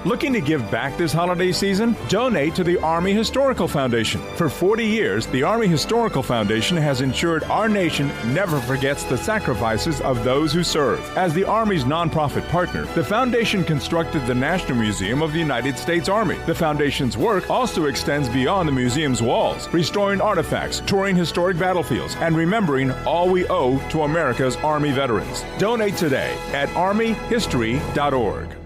Looking to give back this holiday season? Donate to the Army Historical Foundation. For 40 years, the Army Historical Foundation has ensured our nation never forgets the sacrifices of those who serve. As the Army's nonprofit partner, the foundation constructed the National Museum of the United States Army. The foundation's work also extends beyond the museum's walls, restoring artifacts, touring historic battlefields, and remembering all we owe to America's Army veterans. Donate today at armyhistory.org.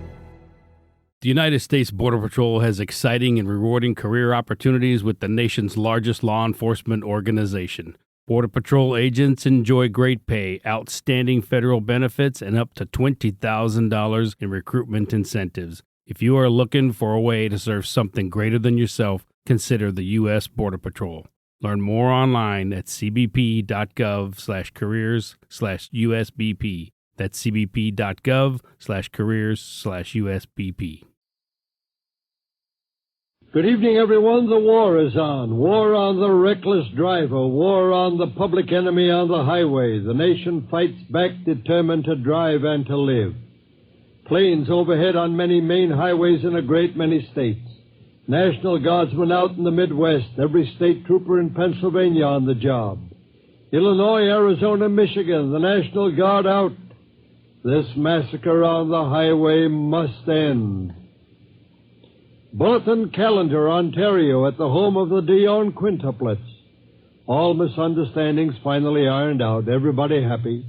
The United States Border Patrol has exciting and rewarding career opportunities with the nation's largest law enforcement organization. Border Patrol agents enjoy great pay, outstanding federal benefits, and up to $20,000 in recruitment incentives. If you are looking for a way to serve something greater than yourself, consider the U.S. Border Patrol. Learn more online at cbp.gov/careers/USBP. That's cbp.gov/careers/USBP. Good evening, everyone. The war is on. War on the reckless driver. War on the public enemy on the highway. The nation fights back, determined to drive and to live. Planes overhead on many main highways in a great many states. National Guardsmen out in the Midwest. Every state trooper in Pennsylvania on the job. Illinois, Arizona, Michigan. The National Guard out. This massacre on the highway must end. Bulletin Calendar, Ontario, at the home of the Dion quintuplets. All misunderstandings finally ironed out. Everybody happy.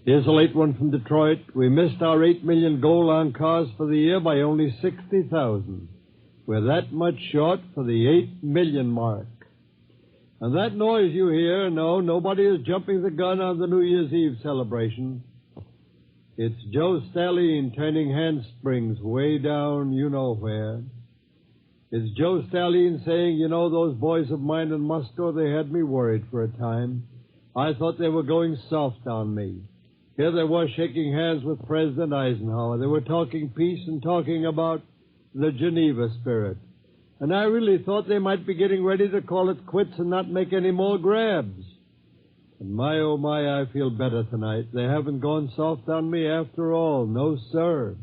Here's a late one from Detroit. We missed our 8 million goal on cars for the year by only 60,000. We're that much short for the 8 million mark. And that noise you hear, no, nobody is jumping the gun on the New Year's Eve celebration. It's Joe Stallion turning handsprings way down you-know-where. It's Joe Stallion saying, you know, those boys of mine in Moscow, they had me worried for a time. I thought they were going soft on me. Here they were shaking hands with President Eisenhower. They were talking peace and talking about the Geneva spirit. And I really thought they might be getting ready to call it quits and not make any more grabs. And my, oh my, I feel better tonight. They haven't gone soft on me after all. No, sir.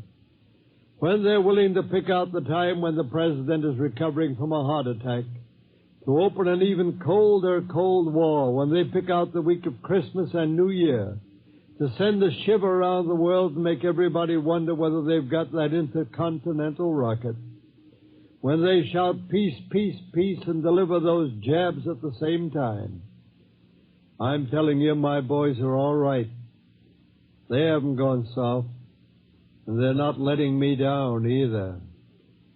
When they're willing to pick out the time when the president is recovering from a heart attack to open an even colder Cold War, when they pick out the week of Christmas and New Year to send a shiver around the world and make everybody wonder whether they've got that intercontinental rocket, when they shout peace, peace, peace and deliver those jabs at the same time, I'm telling you, my boys are all right. They haven't gone soft, and they're not letting me down either.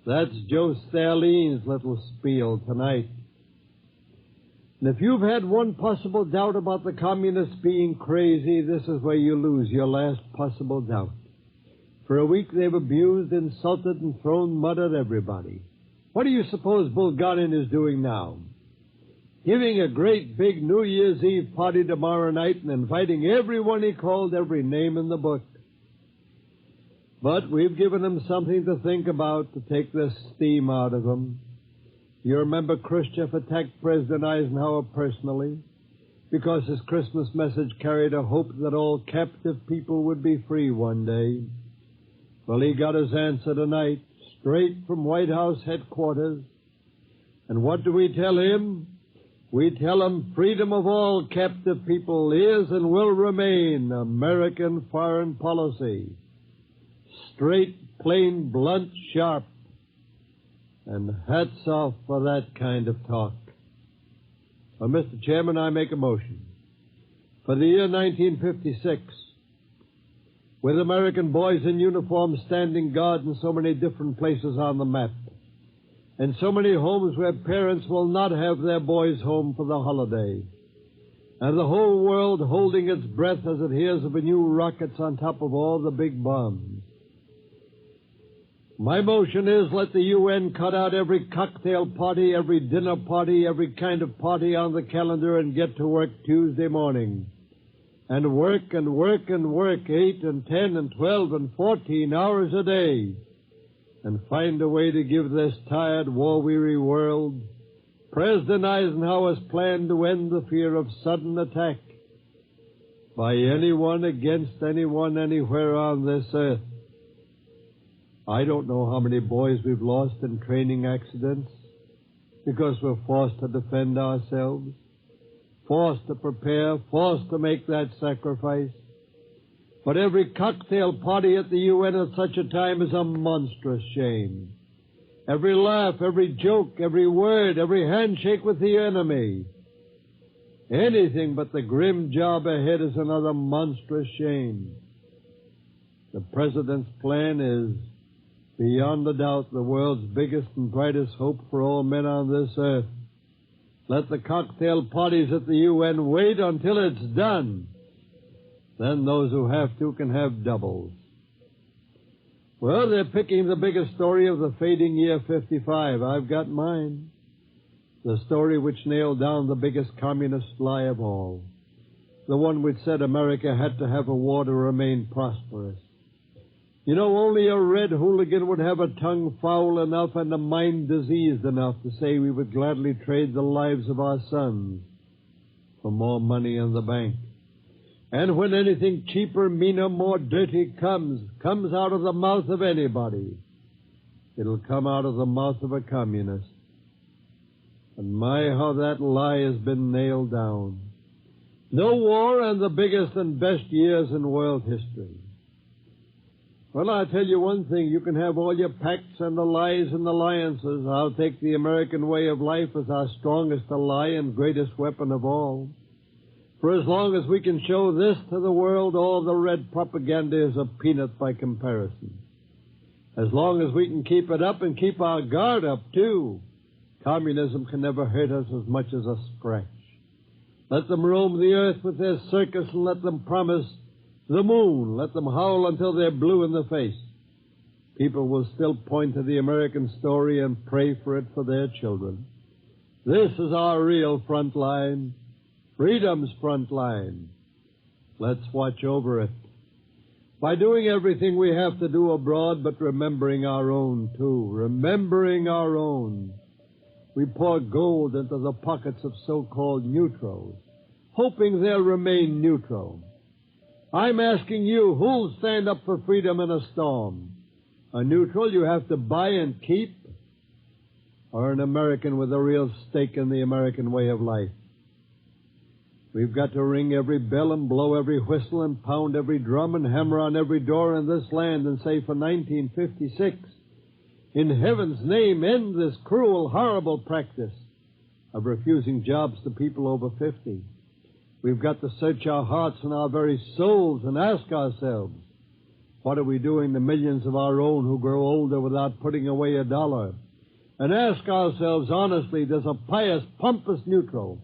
That's Joe Stalin's little spiel tonight. And if you've had one possible doubt about the communists being crazy, this is where you lose your last possible doubt. For a week they've abused, insulted, and thrown mud at everybody. What do you suppose Bulgarin is doing now? Giving a great big New Year's Eve party tomorrow night and inviting everyone he called every name in the book. But we've given him something to think about to take the steam out of him. You remember Khrushchev attacked President Eisenhower personally because his Christmas message carried a hope that all captive people would be free one day. Well, he got his answer tonight, straight from White House headquarters. And what do we tell him? We tell him freedom of all captive people is and will remain American foreign policy. Straight, plain, blunt, sharp. And hats off for that kind of talk. Well, Mr. Chairman, I make a motion. For the year 1956, with American boys in uniform standing guard in so many different places on the map, and so many homes where parents will not have their boys home for the holiday, and the whole world holding its breath as it hears of the new rockets on top of all the big bombs. My motion is let the UN cut out every cocktail party, every dinner party, every kind of party on the calendar and get to work Tuesday morning. And work and work and work 8 and 10 and 12 and 14 hours a day. And find a way to give this tired, war-weary world President Eisenhower's plan to end the fear of sudden attack by anyone against anyone anywhere on this earth. I don't know how many boys we've lost in training accidents because we're forced to defend ourselves, forced to prepare, forced to make that sacrifice. But every cocktail party at the UN at such a time is a monstrous shame. Every laugh, every joke, every word, every handshake with the enemy. Anything but the grim job ahead is another monstrous shame. The President's plan is, beyond a doubt, the world's biggest and brightest hope for all men on this earth. Let the cocktail parties at the UN wait until it's done. Then those who have to can have doubles. Well, they're picking the biggest story of the fading year 55. I've got mine. The story which nailed down the biggest communist lie of all. The one which said America had to have a war to remain prosperous. You know, only a red hooligan would have a tongue foul enough and a mind diseased enough to say we would gladly trade the lives of our sons for more money in the bank. And when anything cheaper, meaner, more dirty comes out of the mouth of anybody, it'll come out of the mouth of a communist. And my, how that lie has been nailed down. No war and the biggest and best years in world history. Well, I'll tell you one thing. You can have all your pacts and allies and alliances. I'll take the American way of life as our strongest ally and greatest weapon of all. For as long as we can show this to the world, all the red propaganda is a peanut by comparison. As long as we can keep it up and keep our guard up, too, communism can never hurt us as much as a scratch. Let them roam the earth with their circus and let them promise the moon. Let them howl until they're blue in the face. People will still point to the American story and pray for it for their children. This is our real front line, freedom's front line. Let's watch over it. By doing everything we have to do abroad, but remembering our own, too. Remembering our own. We pour gold into the pockets of so-called neutrals, hoping they'll remain neutral. I'm asking you, who'll stand up for freedom in a storm? A neutral you have to buy and keep? Or an American with a real stake in the American way of life? We've got to ring every bell and blow every whistle and pound every drum and hammer on every door in this land and say for 1956, in heaven's name, end this cruel, horrible practice of refusing jobs to people over 50. We've got to search our hearts and our very souls and ask ourselves, what are we doing to millions of our own who grow older without putting away a dollar? And ask ourselves honestly, does a pious, pompous neutral,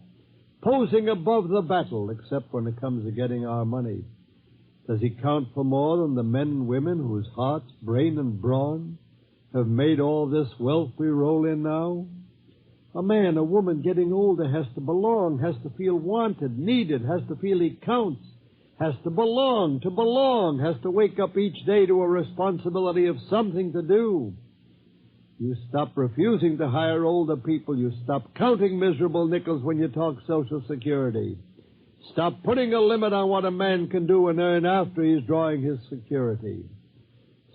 posing above the battle, except when it comes to getting our money, does he count for more than the men and women whose hearts, brain, and brawn have made all this wealth we roll in now? A man, a woman getting older has to belong, has to feel wanted, needed, has to feel he counts, has to belong, has to wake up each day to a responsibility of something to do. You stop refusing to hire older people. You stop counting miserable nickels when you talk Social Security. Stop putting a limit on what a man can do and earn after he's drawing his security.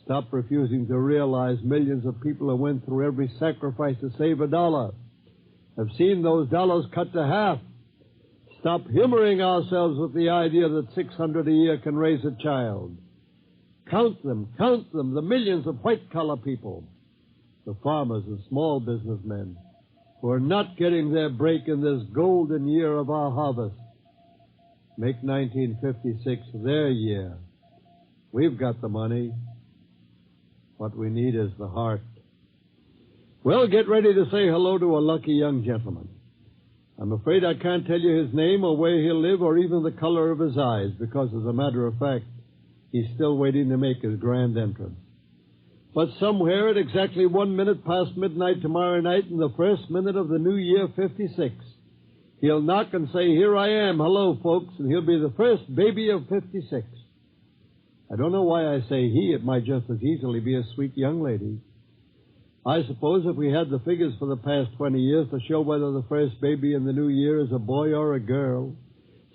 Stop refusing to realize millions of people who went through every sacrifice to save a dollar have seen those dollars cut to half. Stop humoring ourselves with the idea that $600 a year can raise a child. Count them, the millions of white-collar people, the farmers and small businessmen who are not getting their break in this golden year of our harvest. Make 1956 their year. We've got the money. What we need is the heart. Well, get ready to say hello to a lucky young gentleman. I'm afraid I can't tell you his name or where he'll live or even the color of his eyes because, as a matter of fact, he's still waiting to make his grand entrance. But somewhere at exactly 1 minute past midnight tomorrow night in the first minute of the new year 56, he'll knock and say, "Here I am, hello, folks," and he'll be the first baby of 56. I don't know why I say he. It might just as easily be a sweet young lady. I suppose if we had the figures for the past 20 years to show whether the first baby in the new year is a boy or a girl,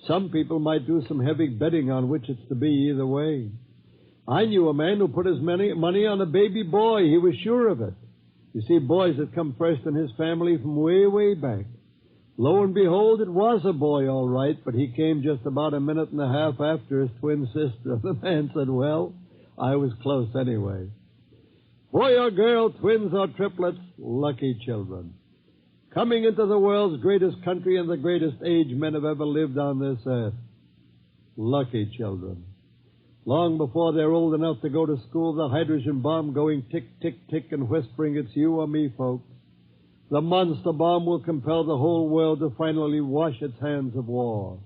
some people might do some heavy betting on which it's to be either way. I knew a man who put his money on a baby boy. He was sure of it. You see, boys had come first in his family from way, way back. Lo and behold, it was a boy, all right, but he came just about a minute and a half after his twin sister. The man said, well, I was close anyway. Boy or girl, twins or triplets, lucky children. Coming into the world's greatest country and the greatest age men have ever lived on this earth. Lucky children. Long before they're old enough to go to school, the hydrogen bomb going tick, tick, tick and whispering it's you or me, folks. The monster bomb will compel the whole world to finally wash its hands of war.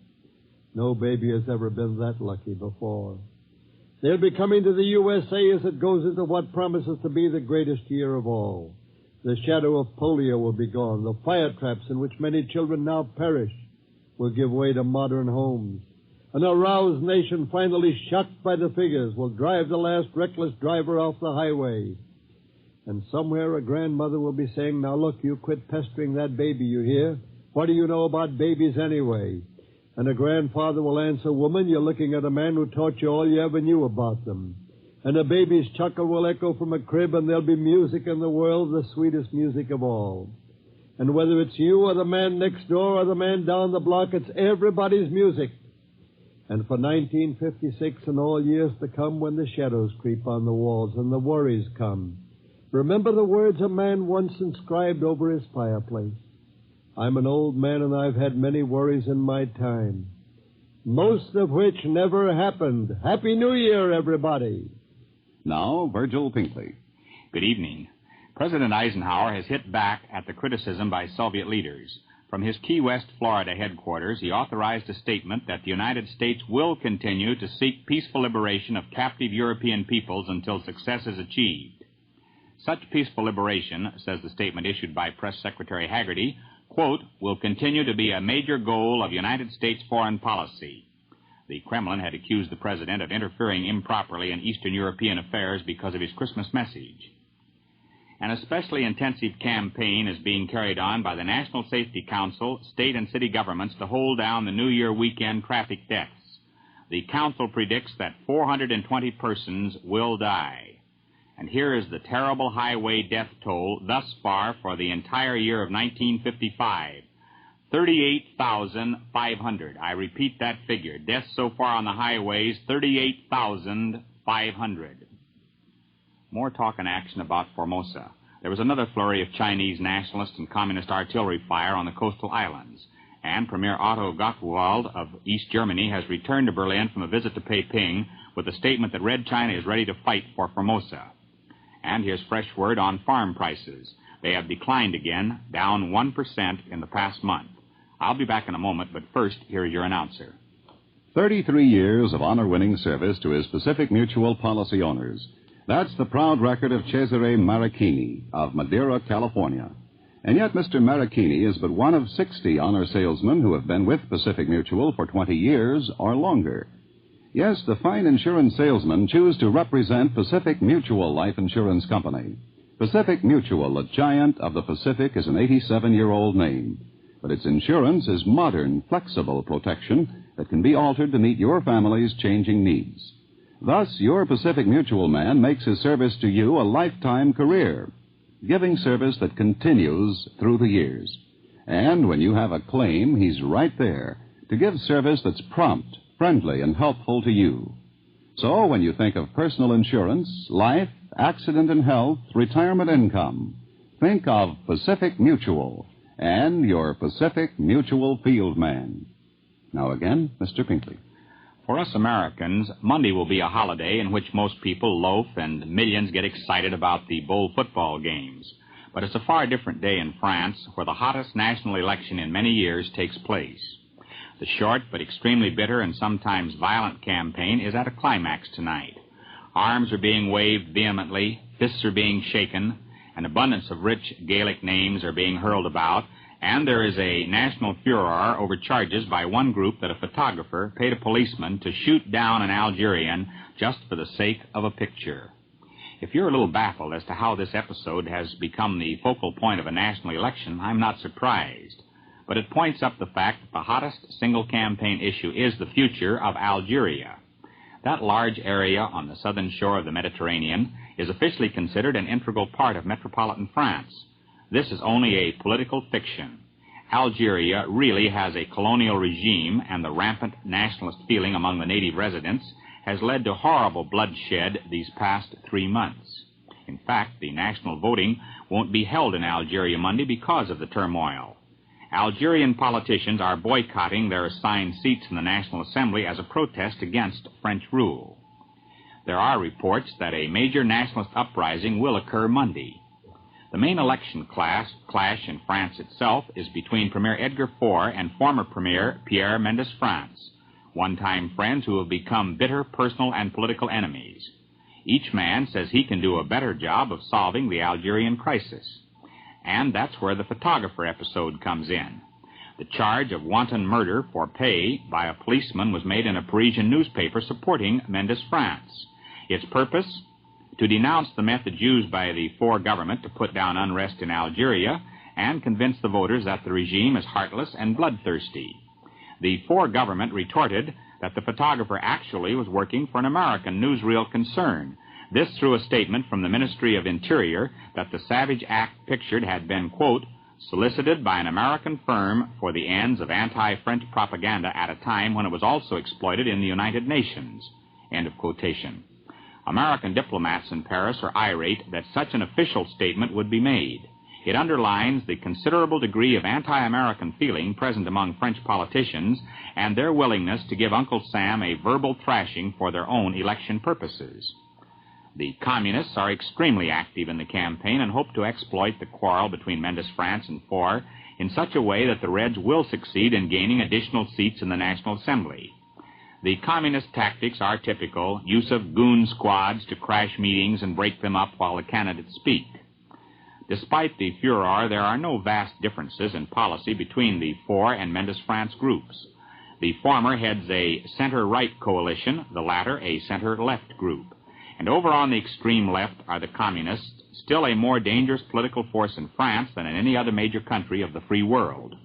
No baby has ever been that lucky before. They'll be coming to the USA as it goes into what promises to be the greatest year of all. The shadow of polio will be gone. The fire traps in which many children now perish will give way to modern homes. An aroused nation, finally shocked by the figures, will drive the last reckless driver off the highway. And somewhere a grandmother will be saying, now look, you quit pestering that baby, you hear? What do you know about babies anyway? And a grandfather will answer, woman, you're looking at a man who taught you all you ever knew about them. And a baby's chuckle will echo from a crib, and there'll be music in the world, the sweetest music of all. And whether it's you or the man next door or the man down the block, it's everybody's music. And for 1956 and all years to come, when the shadows creep on the walls and the worries come, remember the words a man once inscribed over his fireplace. I'm an old man and I've had many worries in my time, most of which never happened. Happy New Year, everybody. Now, Virgil Pinkley. Good evening. President Eisenhower has hit back at the criticism by Soviet leaders. From his Key West, Florida headquarters, he authorized a statement that the United States will continue to seek peaceful liberation of captive European peoples until success is achieved. Such peaceful liberation, says the statement issued by Press Secretary Haggerty, quote, will continue to be a major goal of United States foreign policy. The Kremlin had accused the president of interfering improperly in Eastern European affairs because of his Christmas message. An especially intensive campaign is being carried on by the National Safety Council, state and city governments to hold down the New Year weekend traffic deaths. The council predicts that 420 persons will die. And here is the terrible highway death toll thus far for the entire year of 1955. 38,500. I repeat that figure. Deaths so far on the highways, 38,500. More talk and action about Formosa. There was another flurry of Chinese nationalist and communist artillery fire on the coastal islands. And Premier Otto Gottwald of East Germany has returned to Berlin from a visit to Peiping with a statement that Red China is ready to fight for Formosa. And here's fresh word on farm prices. They have declined again, down 1% in the past month. I'll be back in a moment, but first, here's your announcer. 33 years of honor-winning service to his Pacific Mutual policy owners. That's the proud record of Cesare Marachini of Madera, California. And yet Mr. Marachini is but one of 60 honor salesmen who have been with Pacific Mutual for 20 years or longer. Yes, the fine insurance salesmen choose to represent Pacific Mutual Life Insurance Company. Pacific Mutual, a giant of the Pacific, is an 87-year-old name. But its insurance is modern, flexible protection that can be altered to meet your family's changing needs. Thus, your Pacific Mutual man makes his service to you a lifetime career, giving service that continues through the years. And when you have a claim, he's right there to give service that's prompt, friendly, and helpful to you. So when you think of personal insurance, life, accident and health, retirement income, think of Pacific Mutual and your Pacific Mutual field man. Now again, Mr. Pinkley. For us Americans, Monday will be a holiday in which most people loaf and millions get excited about the bowl football games. But it's a far different day in France, where the hottest national election in many years takes place. The short but extremely bitter and sometimes violent campaign is at a climax tonight. Arms are being waved vehemently, fists are being shaken, an abundance of rich Gaelic names are being hurled about, and there is a national furor over charges by one group that a photographer paid a policeman to shoot down an Algerian just for the sake of a picture. If you're a little baffled as to how this episode has become the focal point of a national election, I'm not surprised. But it points up the fact that the hottest single campaign issue is the future of Algeria. That large area on the southern shore of the Mediterranean is officially considered an integral part of metropolitan France. This is only a political fiction. Algeria really has a colonial regime, and the rampant nationalist feeling among the native residents has led to horrible bloodshed these past 3 months. In fact, the national voting won't be held in Algeria Monday because of the turmoil. Algerian politicians are boycotting their assigned seats in the National Assembly as a protest against French rule. There are reports that a major nationalist uprising will occur Monday. The main election clash in France itself is between Premier Edgar Faure and former Premier Pierre Mendès France, one-time friends who have become bitter personal and political enemies. Each man says he can do a better job of solving the Algerian crisis. And that's where the photographer episode comes in. The charge of wanton murder for pay by a policeman was made in a Parisian newspaper supporting Mendès France. Its purpose? To denounce the methods used by the Faure government to put down unrest in Algeria and convince the voters that the regime is heartless and bloodthirsty. The Faure government retorted that the photographer actually was working for an American newsreel concern. This through a statement from the Ministry of Interior that the savage act pictured had been, quote, solicited by an American firm for the ends of anti-French propaganda at a time when it was also exploited in the United Nations, end of quotation. American diplomats in Paris are irate that such an official statement would be made. It underlines the considerable degree of anti-American feeling present among French politicians and their willingness to give Uncle Sam a verbal thrashing for their own election purposes. The communists are extremely active in the campaign and hope to exploit the quarrel between Mendès France and Faure in such a way that the Reds will succeed in gaining additional seats in the National Assembly. The communist tactics are typical: use of goon squads to crash meetings and break them up while the candidates speak. Despite the furor, there are no vast differences in policy between the Faure and Mendès France groups. The former heads a center-right coalition, the latter a center-left group. And over on the extreme left are the communists, still a more dangerous political force in France than in any other major country of the free world.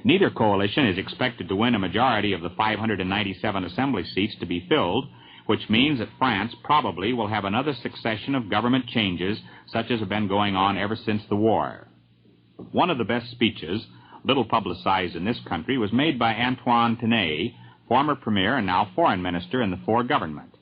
Neither coalition is expected to win a majority of the 597 assembly seats to be filled, which means that France probably will have another succession of government changes such as have been going on ever since the war. One of the best speeches, little publicized in this country, was made by Antoine Tenet, former premier and now foreign minister in the Faure government.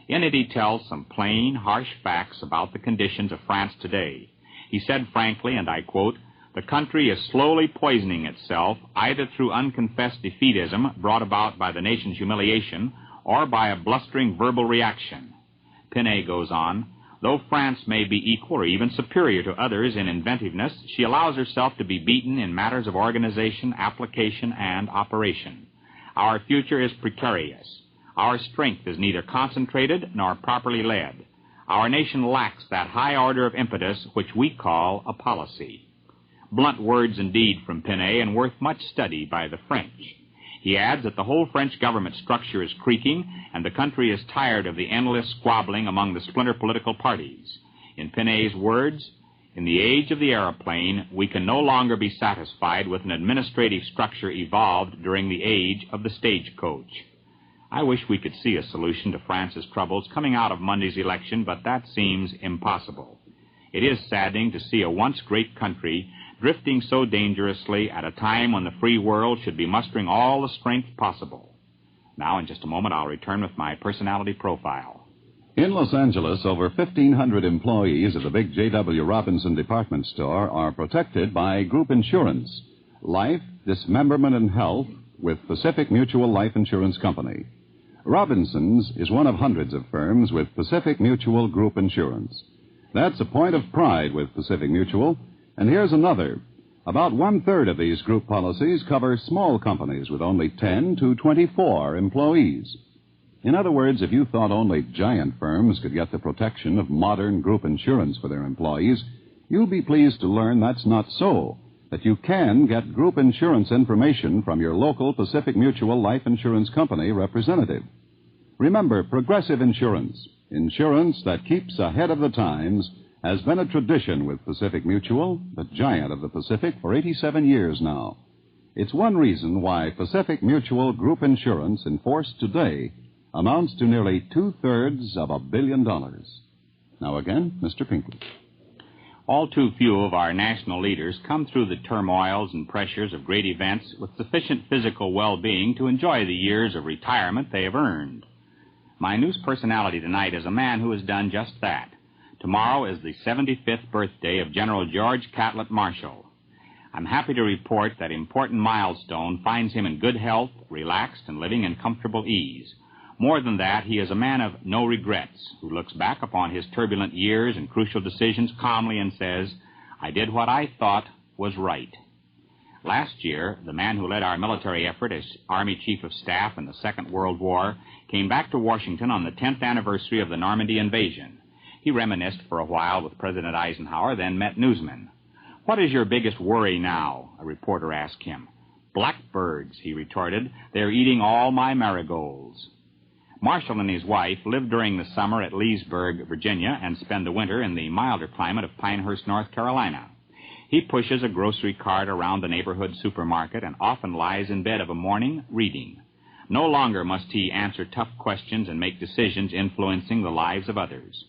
In it, he tells some plain, harsh facts about the conditions of France today. He said frankly, and I quote, "The country is slowly poisoning itself, either through unconfessed defeatism brought about by the nation's humiliation or by a blustering verbal reaction." Pinet goes on, "Though France may be equal or even superior to others in inventiveness, she allows herself to be beaten in matters of organization, application, and operation. Our future is precarious. Our strength is neither concentrated nor properly led. Our nation lacks that high order of impetus which we call a policy." Blunt words indeed from Pinet, and worth much study by the French. He adds that the whole French government structure is creaking, and the country is tired of the endless squabbling among the splinter political parties. In Pinet's words, "In the age of the aeroplane, we can no longer be satisfied with an administrative structure evolved during the age of the stagecoach." I wish we could see a solution to France's troubles coming out of Monday's election, but that seems impossible. It is saddening to see a once great country drifting so dangerously at a time when the free world should be mustering all the strength possible. Now, in just a moment, I'll return with my personality profile. In Los Angeles, over 1,500 employees of the big J.W. Robinson department store are protected by group insurance, life, dismemberment, and health with Pacific Mutual Life Insurance Company. Robinson's is one of hundreds of firms with Pacific Mutual Group Insurance. That's a point of pride with Pacific Mutual. And here's another. About one-third of these group policies cover small companies with only 10 to 24 employees. In other words, if you thought only giant firms could get the protection of modern group insurance for their employees, you'll be pleased to learn that's not so, that you can get group insurance information from your local Pacific Mutual Life Insurance Company representative. Remember, Progressive Insurance, insurance that keeps ahead of the times, has been a tradition with Pacific Mutual, the giant of the Pacific, for 87 years now. It's one reason why Pacific Mutual Group Insurance enforced today amounts to nearly 2/3 of $1 billion. Now again, Mr. Pinkley. All too few of our national leaders come through the turmoils and pressures of great events with sufficient physical well-being to enjoy the years of retirement they have earned. My news personality tonight is a man who has done just that. Tomorrow is the 75th birthday of General George Catlett Marshall. I'm happy to report that important milestone finds him in good health, relaxed, and living in comfortable ease. More than that, he is a man of no regrets, who looks back upon his turbulent years and crucial decisions calmly and says, "I did what I thought was right." Last year, the man who led our military effort as Army Chief of Staff in the Second World War came back to Washington on the 10th anniversary of the Normandy invasion. He reminisced for a while with President Eisenhower, then met newsmen. "What is your biggest worry now?" a reporter asked him. "Blackbirds," he retorted. "They're eating all my marigolds." Marshall and his wife live during the summer at Leesburg, Virginia, and spend the winter in the milder climate of Pinehurst, North Carolina. He pushes a grocery cart around the neighborhood supermarket and often lies in bed of a morning reading. No longer must he answer tough questions and make decisions influencing the lives of others.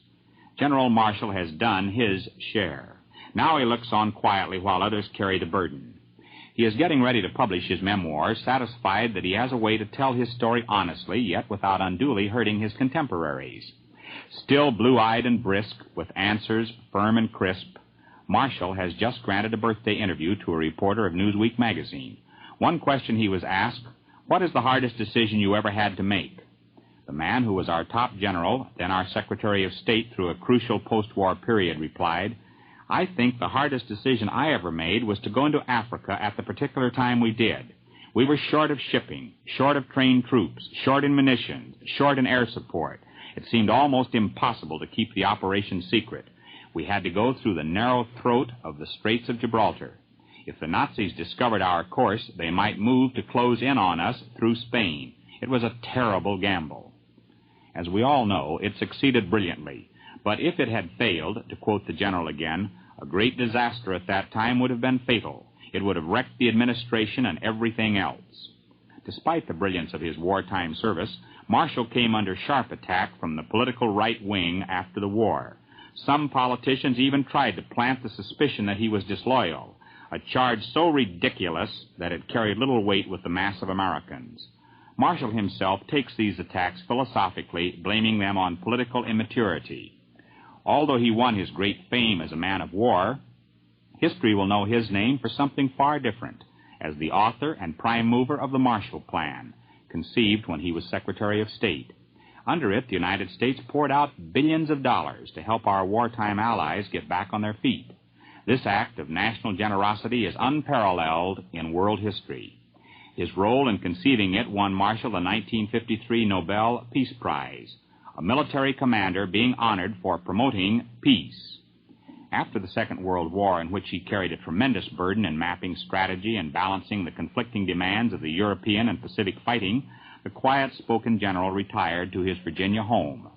General Marshall has done his share. Now he looks on quietly while others carry the burden. He is getting ready to publish his memoirs, satisfied that he has a way to tell his story honestly, yet without unduly hurting his contemporaries. Still blue-eyed and brisk, with answers firm and crisp, Marshall has just granted a birthday interview to a reporter of Newsweek magazine. One question he was asked, "What is the hardest decision you ever had to make?" The man who was our top general, then our Secretary of State through a crucial post-war period, replied, "I think the hardest decision I ever made was to go into Africa at the particular time we did. We were short of shipping, short of trained troops, short in munitions, short in air support. It seemed almost impossible to keep the operation secret. We had to go through the narrow throat of the Straits of Gibraltar. If the Nazis discovered our course, they might move to close in on us through Spain. It was a terrible gamble." As we all know, it succeeded brilliantly. But if it had failed, to quote the general again, a great disaster at that time would have been fatal. It would have wrecked the administration and everything else. Despite the brilliance of his wartime service, Marshall came under sharp attack from the political right wing after the war. Some politicians even tried to plant the suspicion that he was disloyal, a charge so ridiculous that it carried little weight with the mass of Americans. Marshall himself takes these attacks philosophically, blaming them on political immaturity. Although he won his great fame as a man of war, history will know his name for something far different, as the author and prime mover of the Marshall Plan, conceived when he was Secretary of State. Under it, the United States poured out billions of dollars to help our wartime allies get back on their feet. This act of national generosity is unparalleled in world history. His role in conceiving it won Marshall the 1953 Nobel Peace Prize, a military commander being honored for promoting peace. After the Second World War, in which he carried a tremendous burden in mapping strategy and balancing the conflicting demands of the European and Pacific fighting, the quiet-spoken general retired to his Virginia home.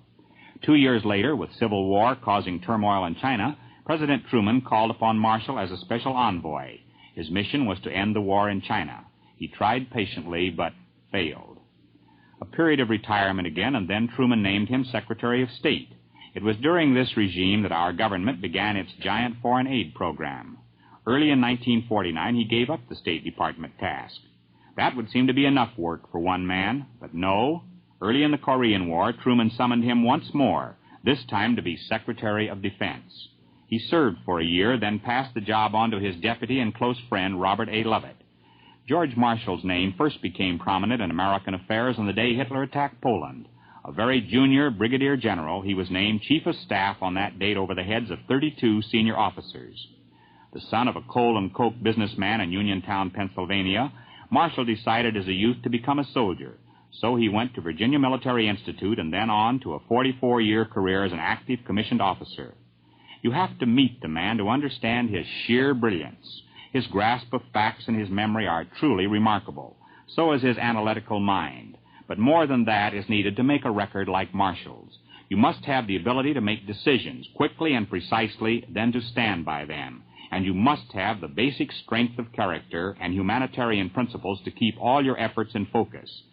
2 years later, with civil war causing turmoil in China, President Truman called upon Marshall as a special envoy. His mission was to end the war in China. He tried patiently, but failed. A period of retirement again, and then Truman named him Secretary of State. It was during this regime that our government began its giant foreign aid program. Early in 1949, he gave up the State Department task. That would seem to be enough work for one man, but no. Early in the Korean War, Truman summoned him once more, this time to be Secretary of Defense. He served for a year, then passed the job on to his deputy and close friend, Robert A. Lovett. George Marshall's name first became prominent in American affairs on the day Hitler attacked Poland. A very junior brigadier general, he was named Chief of Staff on that date over the heads of 32 senior officers. The son of a coal and coke businessman in Uniontown, Pennsylvania, Marshall decided as a youth to become a soldier. So he went to Virginia Military Institute and then on to a 44-year career as an active commissioned officer. You have to meet the man to understand his sheer brilliance. His grasp of facts and his memory are truly remarkable. So is his analytical mind. But more than that is needed to make a record like Marshall's. You must have the ability to make decisions quickly and precisely, then to stand by them. And you must have the basic strength of character and humanitarian principles to keep all your efforts in focus.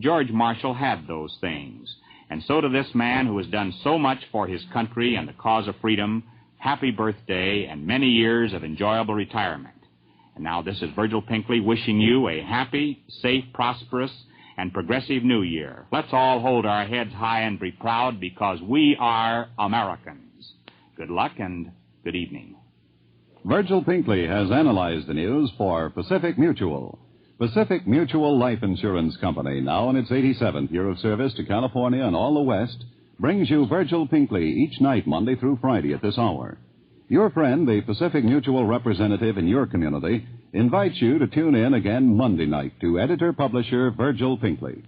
George Marshall had those things. And so to this man who has done so much for his country and the cause of freedom, happy birthday and many years of enjoyable retirement. And now this is Virgil Pinkley wishing you a happy, safe, prosperous, and progressive new year. Let's all hold our heads high and be proud because we are Americans. Good luck and good evening. Virgil Pinkley has analyzed the news for Pacific Mutual. Pacific Mutual Life Insurance Company, now in its 87th year of service to California and all the West, brings you Virgil Pinkley each night, Monday through Friday at this hour. Your friend, the Pacific Mutual representative in your community, invites you to tune in again Monday night to editor-publisher Virgil Pinkley.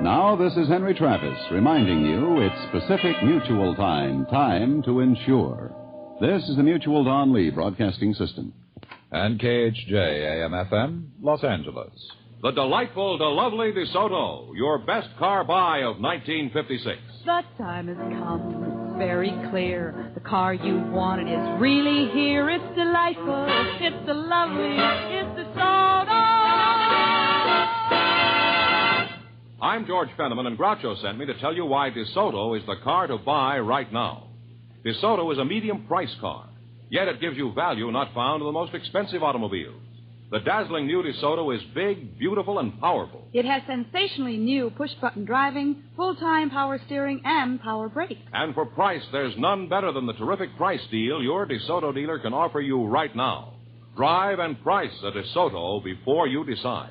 Now, this is Henry Travis reminding you it's Pacific Mutual time, time to insure. This is the Mutual Don Lee Broadcasting System. And KHJ AM/FM, Los Angeles. The delightful, the lovely DeSoto, your best car buy of 1956. The time has come. It's very clear. The car you wanted is really here. It's delightful. It's the lovely. It's DeSoto. I'm George Fenneman, and Groucho sent me to tell you why DeSoto is the car to buy right now. DeSoto is a medium price car, yet it gives you value not found in the most expensive automobiles. The dazzling new DeSoto is big, beautiful, and powerful. It has sensationally new push-button driving, full-time power steering, and power brakes. And for price, there's none better than the terrific price deal your DeSoto dealer can offer you right now. Drive and price a DeSoto before you decide.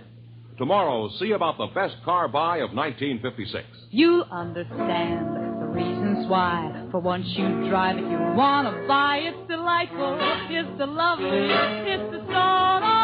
Tomorrow, see about the best car buy of 1956. You'll understand the reasons why. For once you drive it, you want to buy. It's delightful. It's the lovely. It's the DeSoto.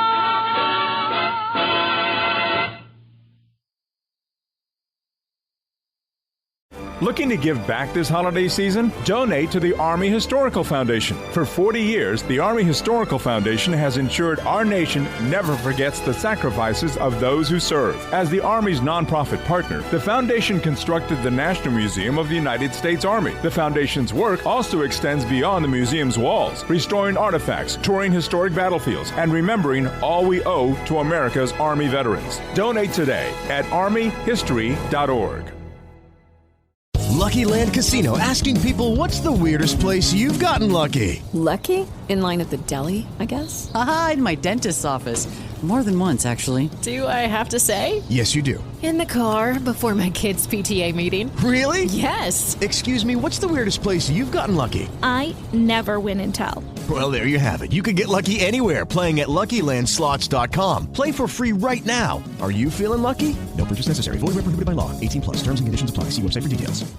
Looking to give back this holiday season? Donate to the Army Historical Foundation. For 40 years, the Army Historical Foundation has ensured our nation never forgets the sacrifices of those who serve. As the Army's nonprofit partner, the foundation constructed the National Museum of the United States Army. The foundation's work also extends beyond the museum's walls, restoring artifacts, touring historic battlefields, and remembering all we owe to America's Army veterans. Donate today at armyhistory.org. Lucky Land Casino, asking people, what's the weirdest place you've gotten lucky? Lucky? In line at the deli, I guess? Aha, in my dentist's office. More than once, actually. Do I have to say? Yes, you do. In the car before my kids' PTA meeting. Really? Yes. Excuse me, what's the weirdest place you've gotten lucky? I never win and tell. Well, there you have it. You can get lucky anywhere, playing at LuckyLandSlots.com. Play for free right now. Are you feeling lucky? No purchase necessary. Void where prohibited by law. 18+. Terms and conditions apply. See website for details.